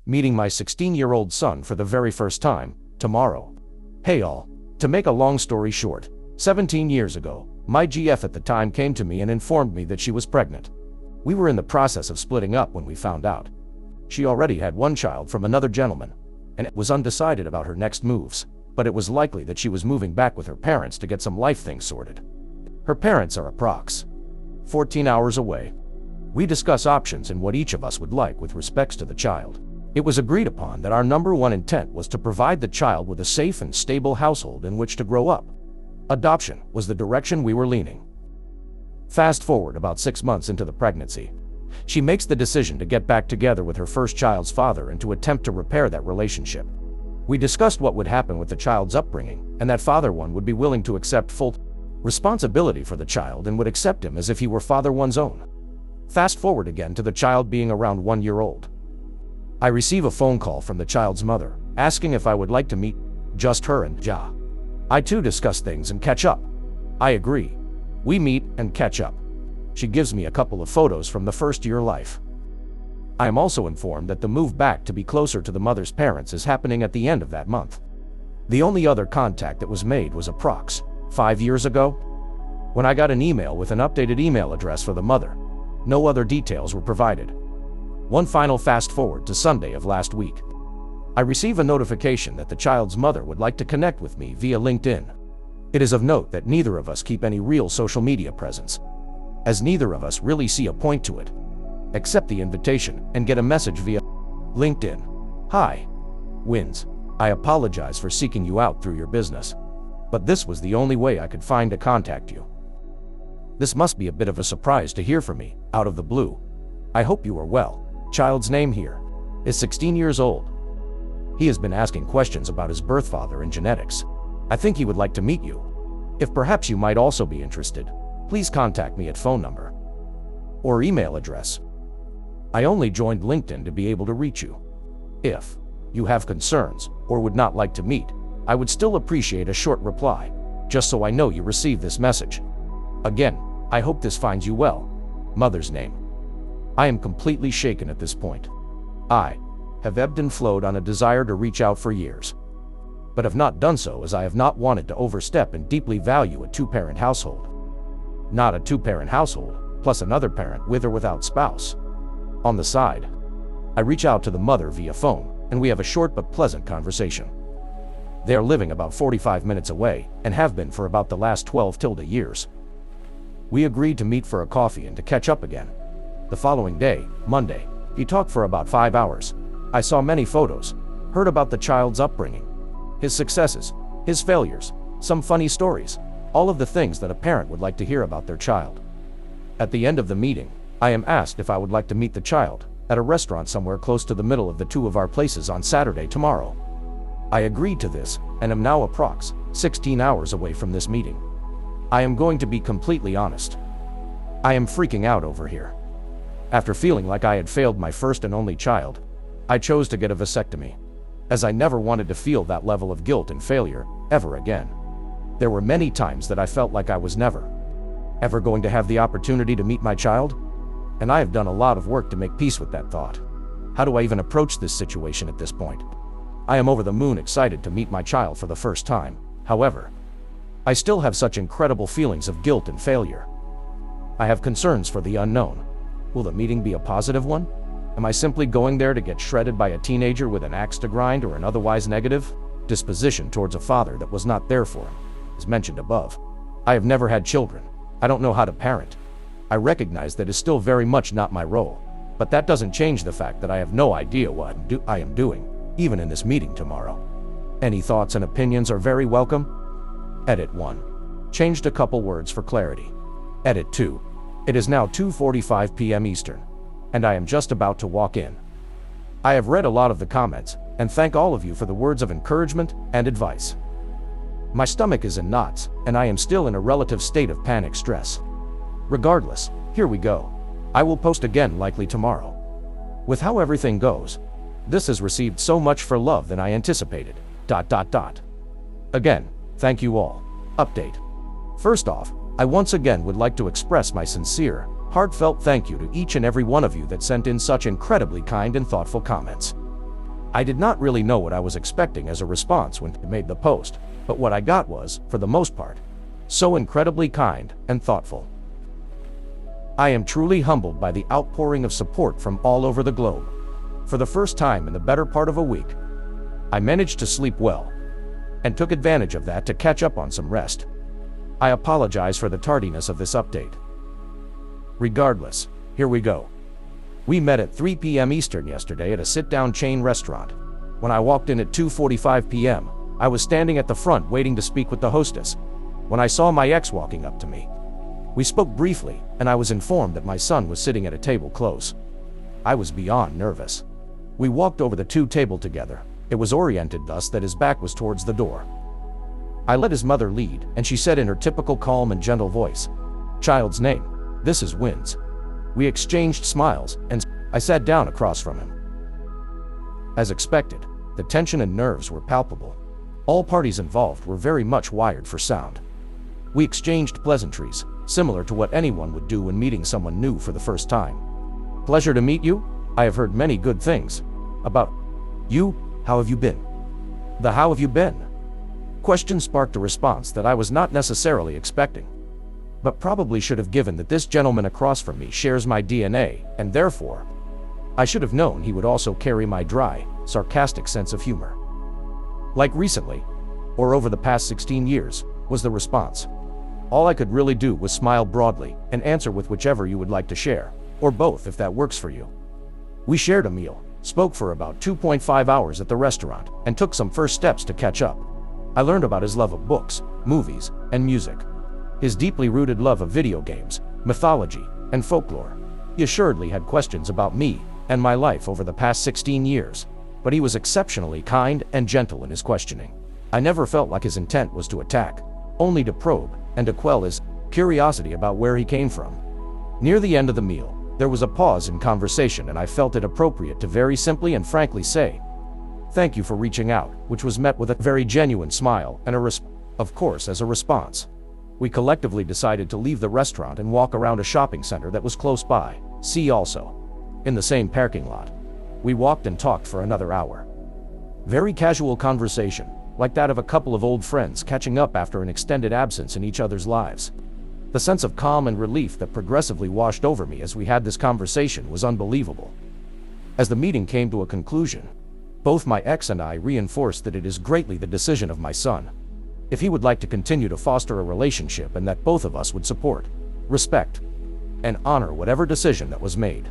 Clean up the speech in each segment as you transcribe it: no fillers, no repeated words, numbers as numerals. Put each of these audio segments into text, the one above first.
Meeting my 16-year-old son for the very first time, tomorrow. Hey all. To make a long story short, 17 years ago, my GF at the time came to me and informed me that she was pregnant. We were in the process of splitting up when we found out. She already had one child from another gentleman, and was undecided about her next moves, but it was likely that she was moving back with her parents to get some life things sorted. Her parents are approx. 14 hours away. We discuss options and what each of us would like with respects to the child. It was agreed upon that our number one intent was to provide the child with a safe and stable household in which to grow up. Adoption was the direction we were leaning. Fast forward about 6 months into the pregnancy. She makes the decision to get back together with her first child's father and to attempt to repair that relationship. We discussed what would happen with the child's upbringing, and that father one would be willing to accept full responsibility for the child and would accept him as if he were father one's own. Fast forward again to the child being around 1 year old. I receive a phone call from the child's mother, asking if I would like to meet just her and Ja. I too discuss things and catch up. I agree. We meet and catch up. She gives me a couple of photos from the first year life. I am also informed that the move back to be closer to the mother's parents is happening at the end of that month. The only other contact that was made was approx. 5 years ago, when I got an email with an updated email address for the mother. No other details were provided. One final fast forward to Sunday of last week. I receive a notification that the child's mother would like to connect with me via LinkedIn. It is of note that neither of us keep any real social media presence, as neither of us really see a point to it. Accept the invitation and get a message via LinkedIn. Hi, Whynz. I apologize for seeking you out through your business, but this was the only way I could find to contact you. This must be a bit of a surprise to hear from me, out of the blue. I hope you are well. Child's name here is 16 years old. He has been asking questions about his birth father and genetics. I think he would like to meet you. If perhaps you might also be interested, please contact me at phone number or email address. I only joined LinkedIn to be able to reach you. If you have concerns or would not like to meet, I would still appreciate a short reply, just so I know you received this message. Again, I hope this finds you well. Mother's name. I am completely shaken at this point. I have ebbed and flowed on a desire to reach out for years, but have not done so as I have not wanted to overstep and deeply value a two-parent household. Not a two-parent household, plus another parent with or without spouse. On the side, I reach out to the mother via phone, and we have a short but pleasant conversation. They are living about 45 minutes away, and have been for about the last 12 years. We agreed to meet for a coffee and to catch up again. The following day, Monday, he talked for about 5 hours. I saw many photos, heard about the child's upbringing, his successes, his failures, some funny stories, all of the things that a parent would like to hear about their child. At the end of the meeting, I am asked if I would like to meet the child at a restaurant somewhere close to the middle of the two of our places on Saturday tomorrow. I agreed to this and am now approx. 16 hours away from this meeting. I am going to be completely honest. I am freaking out over here. After feeling like I had failed my first and only child, I chose to get a vasectomy, as I never wanted to feel that level of guilt and failure ever again. There were many times that I felt like I was never, ever going to have the opportunity to meet my child, and I have done a lot of work to make peace with that thought. How do I even approach this situation at this point? I am over the moon excited to meet my child for the first time. However, I still have such incredible feelings of guilt and failure. I have concerns for the unknown. Will the meeting be a positive one? Am I simply going there to get shredded by a teenager with an axe to grind or an otherwise negative disposition towards a father that was not there for him, as mentioned above? I have never had children. I don't know how to parent. I recognize that is still very much not my role, but that doesn't change the fact that I have no idea what I am doing, even in this meeting tomorrow. Any thoughts and opinions are very welcome. Edit 1. Changed a couple words for clarity. Edit 2. It is now 2:45 p.m. Eastern, and I am just about to walk in. I have read a lot of the comments, and thank all of you for the words of encouragement and advice. My stomach is in knots, and I am still in a relative state of panic stress. Regardless, here we go. I will post again likely tomorrow. With how everything goes, this has received so much for love than I anticipated. ... Again, thank you all. Update. First off, I once again would like to express my sincere, heartfelt thank you to each and every one of you that sent in such incredibly kind and thoughtful comments. I did not really know what I was expecting as a response when I made the post, but what I got was, for the most part, so incredibly kind and thoughtful. I am truly humbled by the outpouring of support from all over the globe. For the first time in the better part of a week, I managed to sleep well, and took advantage of that to catch up on some rest. I apologize for the tardiness of this update. Regardless, here we go. We met at 3 p.m. Eastern yesterday at a sit-down chain restaurant. When I walked in at 2:45 p.m., I was standing at the front waiting to speak with the hostess, when I saw my ex walking up to me. We spoke briefly, and I was informed that my son was sitting at a table close. I was beyond nervous. We walked over the table together. It was oriented thus that his back was towards the door. I let his mother lead, and she said in her typical calm and gentle voice, "Child's name, this is Whynz." We exchanged smiles, and I sat down across from him. As expected, the tension and nerves were palpable. All parties involved were very much wired for sound. We exchanged pleasantries, similar to what anyone would do when meeting someone new for the first time. "Pleasure to meet you. I have heard many good things about you. How have you been?" The "how have you been?" question sparked a response that I was not necessarily expecting, but probably should have given that this gentleman across from me shares my DNA, and therefore, I should have known he would also carry my dry, sarcastic sense of humor. "Like recently, or over the past 16 years, was the response. All I could really do was smile broadly and answer with whichever you would like to share, or both if that works for you. We shared a meal, spoke for about 2.5 hours at the restaurant, and took some first steps to catch up. I learned about his love of books, movies, and music. His deeply rooted love of video games, mythology, and folklore. He assuredly had questions about me and my life over the past 16 years, but he was exceptionally kind and gentle in his questioning. I never felt like his intent was to attack, only to probe and to quell his curiosity about where he came from. Near the end of the meal, there was a pause in conversation, and I felt it appropriate to very simply and frankly say, "Thank you for reaching out," which was met with a very genuine smile and of course, as a response, we collectively decided to leave the restaurant and walk around a shopping center that was close by. See also, in the same parking lot. We walked and talked for another hour. Very casual conversation, like that of a couple of old friends catching up after an extended absence in each other's lives. The sense of calm and relief that progressively washed over me as we had this conversation was unbelievable. As the meeting came to a conclusion, both my ex and I reinforced that it is greatly the decision of my son, if he would like to continue to foster a relationship, and that both of us would support, respect, and honor whatever decision that was made.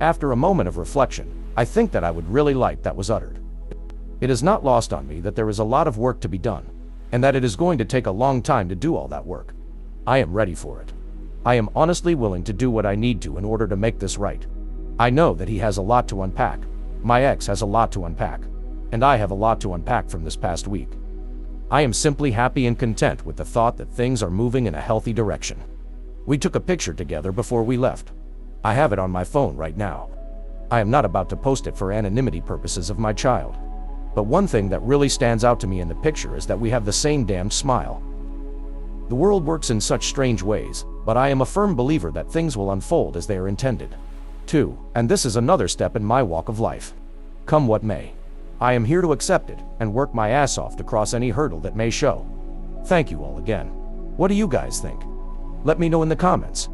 After a moment of reflection, I think that I would really like that was uttered. It is not lost on me that there is a lot of work to be done, and that it is going to take a long time to do all that work. I am ready for it. I am honestly willing to do what I need to in order to make this right. I know that he has a lot to unpack. My ex has a lot to unpack, and I have a lot to unpack from this past week. I am simply happy and content with the thought that things are moving in a healthy direction. We took a picture together before we left. I have it on my phone right now. I am not about to post it for anonymity purposes of my child. But one thing that really stands out to me in the picture is that we have the same damned smile. The world works in such strange ways, but I am a firm believer that things will unfold as they are intended. 2. And this is another step in my walk of life. Come what may, I am here to accept it and work my ass off to cross any hurdle that may show. Thank you all again. What do you guys think? Let me know in the comments.